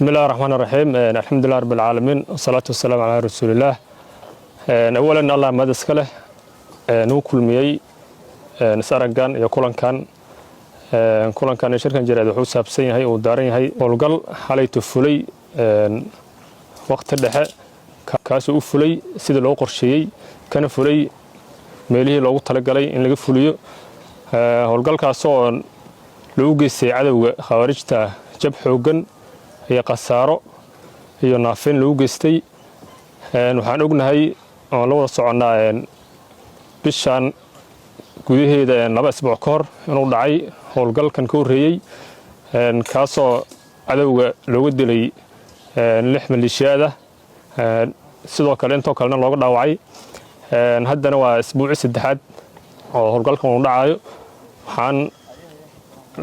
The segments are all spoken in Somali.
بسم الله الرحمن الرحيم الحمد لله رب العالمين والصلاة والسلام على رسول الله أولا الله ما دسكله نوكل ميي نسارجان يكولن كان شركة جراد وحوس سابسين هاي ودارين هاي والقل حالي تفولي وقت الدحاء كاسو فولي سيد لو قرشيي كان فولي ميليه لو طلقلي إن لقى فوليو والقل كاسو لو جيسي عدو خوارجته جب حوجن هي قصارو هي نافين لو جيستي waxaan ognahay oo la wada soconaa bishan gudaheeda 2 isbuuc ka hor inuu dhacay howlgalkan ka horeeyay kaasoo cadawga looga dilay 6 maleeshiyada sidoo kale inta kalena looga dhaawacay haddana waa isbuuci saddexaad oo howlgalkan uu dhacayo waxaan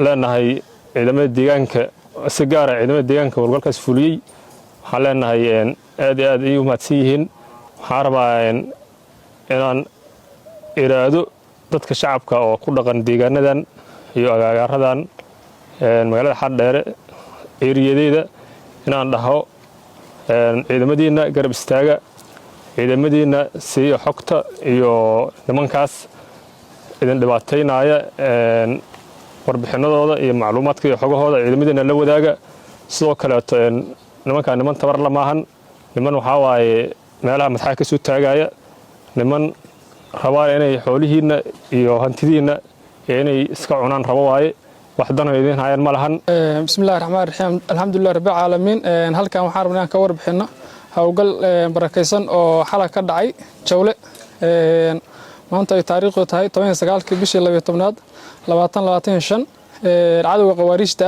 leenahay ciidamada deegaanka si gaar ah ciidamada deegaanka howlgalkaas fuliyay waxaan leenahay aad iyo aad ay u mahadsan yihiin waxaan rabaa inaan iraado dadka shacabka oo ku dhaqan deegaanadan iyo agaaradan magaalada Xardheere eeriyadeeda inaan dhaho ciidamadiina garab istaaga ciidamadiina si xogta iyo nimankaas idin dhibaataynaya warbixinadooda iyo macluumaadka iyo xogahooda ciidamadiina la wadaaga sidoo kale niman tabar la maahan niman waxa waaye meelaha madaxa ka soo taagaya niman rabaa inay xoolihiina iyo hantidiina inay iska cunaan rabo waaye wax dan ay idin hayaan ma lahan bismillaahir rahmaanir rahiim alxamdulillaah rabbil caalamiin halkan waxaan rabnaa inaan ka warbixino hawlgal barakeysan oo xalay ka dhacay Jawle maanta ay taariikhdu tahay 19 bishii 12aad 2025 cadawga qawaariijta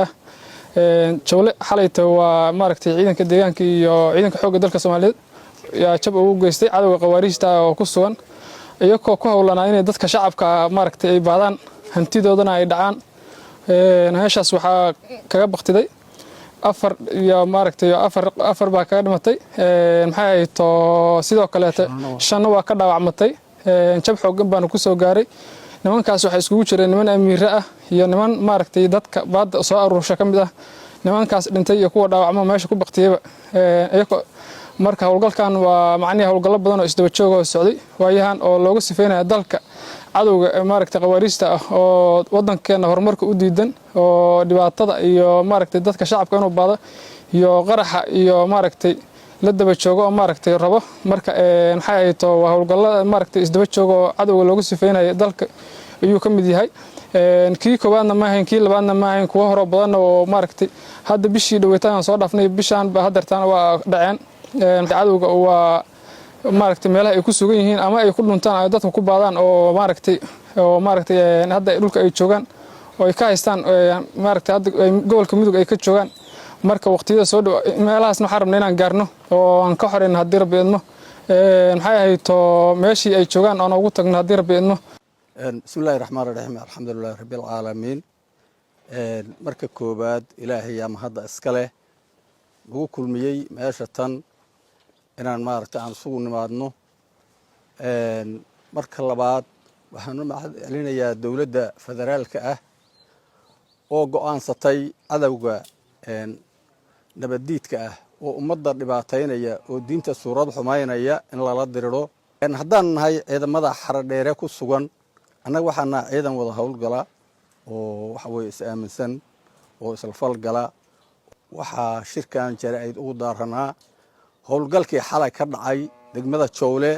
Jawle xalayta waa maaragtay ciidanka deegaanka iyo ciidanka xoogga dalka Soomaaliyeed yaa jab ugu geystay cadawga qawaariijta oo ku sugan iyagoo ku hawlanaa inay dadka shacabka maaragtay ay baadaan hantidoodana ay dhacaan meeshaas waxaa kaga baqtiday afar baa kaga dhimatay maxay ay to sidoo kale shan waa ka dhaawacmatay jab xooggan baan ku soo gaaray nimankaas waxa iskugu jireen niman amiir ah iyo niman maaragtay dadka baad soo aruursha kamid ah nimankaas dhintay iyo kuwa dhaawacmo meesha ku baqtiyayba iyagoo marka howlgalkan waa macnaheedu howlgallo badan oo isdaba joog oo socday waayahan oo looga sifeynaya dalka cadawga maaragtay qawaariista ah oo wadankeena horumarka u diidan oo dhibaatada iyo maaragtay dadka shacabka inuu baado iyo qaraxa iyo maaragtay la daba joogo oo maaragtay rabo marka maxay ay to waa howlgallada maaragtay isdaba joogo oo cadawga looga sifeynaya dalka ayuu ka mid yahay kii koobaadna ma ahayn kii labaadna ma ahayn kuwa hore badan oo maaragtay hadda bishii dhaweytaan soo dhaafnay bishan ba hadartaan waa dhaceen cadawga waa maaragtay meelaha ay ku sugan yihiin ama ay ku dhuntaan ay dadku ku baadaan oo maaragtay hadda dhulka ay joogaan oo ay ka haystaan maaragtay hadda gobolka Mudug ay ka joogaan marka waqtiyada soo dhaw meelahaasna waxaan rabnaa inaan gaarno oo aan ka xoreyno haddii Rabbi idmo maxay ahayd to meeshii ay joogaan aan ugu tagno haddii Rabbi idmo bismillaahir rahmaanir rahiim alxamdulillaah rabbil caalamiin marka koobaad ilaahay yaa mahad iska leh ugu kulmiyay meesha tan inaan maaragtay aan sugu nimaadno marka labaad waxaan u mahad celinayaa dawladda federaalka ah oo go'aansatay cadawga nabadiidka ah oo ummadda dhibaataynaya oo diinta suurad xumaynaya in lala diriro haddaan nahay ciidamada Xardheere ku sugan annaga waxaana ciidan wada howlgala oo waxa way is aaminsan oo isla falgala waxaa shirkan jaraa'id ugu daaranaa howlgalkii xalay ka dhacay degmada Jawle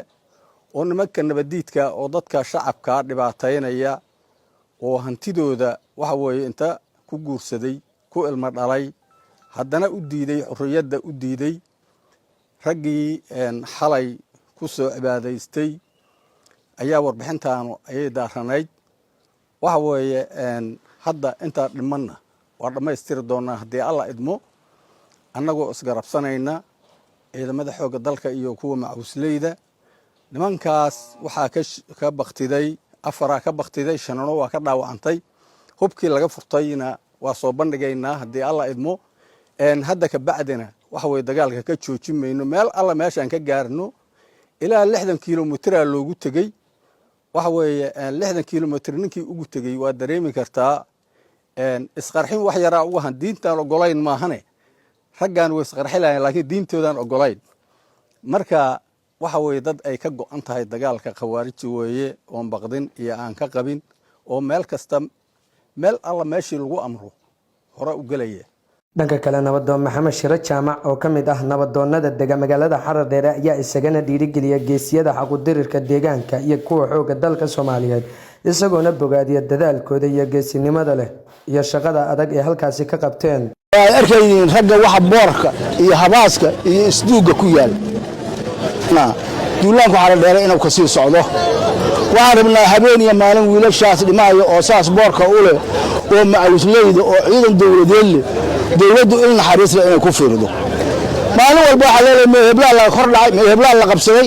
oo nimanka nabadiidka oo dadka shacabka dhibaataynaya oo hantidooda waxa way inta ku guursaday ku ilma dhalay haddana u diiday xurriyadda u diiday raggii xalay ku soo cibaadaystay ayaa warbixintaan ay daaranayd waxa weeye hadda inta dhimanna waa dhamaystiri doonaa haddii alla idmo annagoo isgarabsanayna ciidamada xoogga dalka iyo kuwa macuusleyda nimankaas waxaa ka baqtiday afara ka baqtiday shanano waa ka dhaawacantay hubkii laga furtayna waa soo bandhigaynaa haddii alla idmo hadda ka bacdina waxa way dagaalka ka joojinayno meel alla meeshaan ka gaarno ilaa 60 kiiloomitir loogu tagay waxa weeye 60 kiiloomitir ninkii ugu tagay waa dareemi kartaa isqarxin wax yara ugu han diinta ogolayn maahane raggan way isqarxilayaan laakiin diintoodan ogolayn marka waxa weeye dad ay ka go'an tahay dagaalka khawaarij weeye oo baqdin iyo aan ka qabin oo meel kasta meel alla meeshii lagu amro hore u galaya dhanka kale nabadoon maxamed shiro jaamac oo ka mid ah nabadoonnada dega magaalada Xaradheere ayaa isagana dhiirigeliyay geesiyada xaquudirirka deegaanka iyo kuwa xooga dalka Soomaaliyeed isagoona bogaadiya dadaalkooda iyo geesinimada leh iyo shaqada adag ee halkaasi ka qabteen ay arkayeen ragga waxa boorka iyo habaaska iyo isduuga ku yaal duulaanku Xaradheere inuu ka sii socdo waxaan rabnaa habeen iyo maalin wiilashaas dhimaayo oo saas boorka u leh oo macawisleyda oo ciidan dawladeed leh dawladdu in naxariis leh inay ku fiirdo maalin walba waxa leeyahay heblaha la kor dhacay heblaha la qabsaday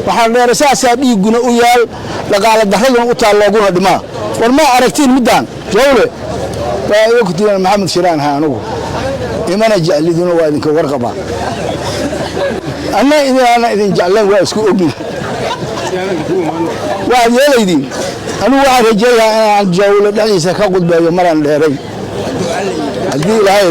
waxaan dheerasaasa dhiiguna u yaal dhaqaale darraduna u taal looguna dhimaa war ma aragtiin midaan jawle baa iyo ku tiran maxamed shiraan haanugu imana jecliduna waa idinka warqaba ana idin jeclaan waa isku ogin waa yeelaydin anu waxaan rajeeyaa inaan jawle dhexdiisa ka qudbeeyo maraan dheeray haddii ilaahay